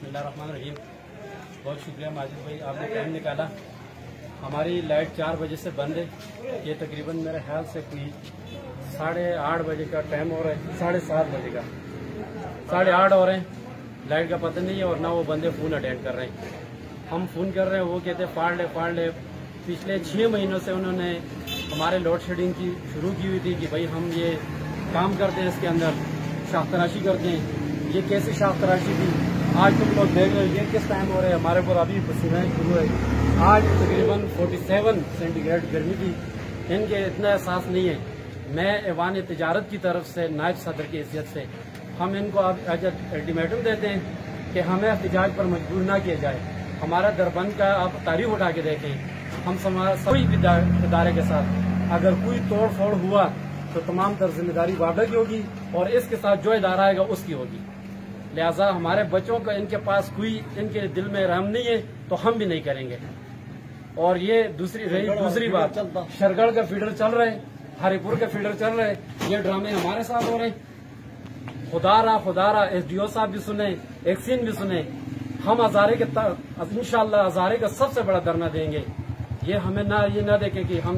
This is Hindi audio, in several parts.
बिस्मिल्लाहिर्रहमानिर्रहीम। बहुत शुक्रिया माजिद भाई, आपने टाइम निकाला। हमारी लाइट 4 बजे से बंद है। ये तकरीबन मेरे ख्याल से कोई 8:30 बजे का टाइम हो रहा है, 7:30 बजे का 8:30 हो रहे हैं। लाइट का पता नहीं है और ना वो बंदे फ़ोन अटेंड कर रहे हैं। हम फ़ोन कर रहे हैं, वो कहते हैं फाड़ ले। पिछले 6 महीनों से उन्होंने हमारे लोड शेडिंग की शुरू की हुई थी कि भाई हम ये काम करते हैं, इसके अंदर शाख तराशी करते हैं। ये कैसी शाख तराशी थी आज तुम लोग देख रहे हो। ये किस टाइम हो रहे हैं, हमारे ऊपर अभी पसीना शुरू है। आज तकरीबन 47 सेंटीग्रेड गर्मी थी। इनके इतना एहसास नहीं है। मैं ऐवान तिजारत की तरफ से नायब सदर की हैसियत से हम इनको आज अल्टीमेटम देते हैं कि हमें एहतजाज पर मजबूर ना किया जाए। हमारा दरबंद का आप तारीख उठा के देखें। हम सभी इदारे के साथ अगर कोई तोड़ फोड़ हुआ तो तमाम तर जिम्मेदारी वादा की होगी और इसके साथ जो इदारा आएगा उसकी होगी। लिहाजा हमारे बच्चों का इनके पास कोई इनके दिल में रहम नहीं है तो हम भी नहीं करेंगे। और ये दूसरी बात, शरगढ़ का फीडर चल रहे हैं, हरिपुर के फीडर चल रहे हैं। ये ड्रामे हमारे साथ हो रहे हैं। खुदारा SDO साहब भी सुने, एक्सीन भी सुने। हम हजारे के इंशाअल्लाह हजारे का सबसे बड़ा धरना देंगे। ये हमें ये ना देखें कि हम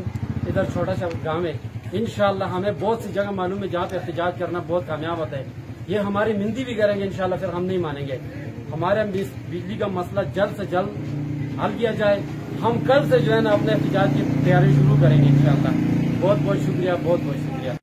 इधर छोटा सा गांव है। इंशाअल्लाह हमें बहुत सी जगह मालूम है जहाँ पे एहतजाज करना बहुत कामयाब होता है। ये हमारी मिन्नती भी करेंगे इंशाअल्लाह, फिर हम नहीं मानेंगे। हमारे बिजली का मसला जल्द से जल्द हल किया जाए। हम कल से जो है ना अपने एहतजाज की तैयारी शुरू करेंगे इंशाअल्लाह। बहुत बहुत शुक्रिया, बहुत बहुत शुक्रिया।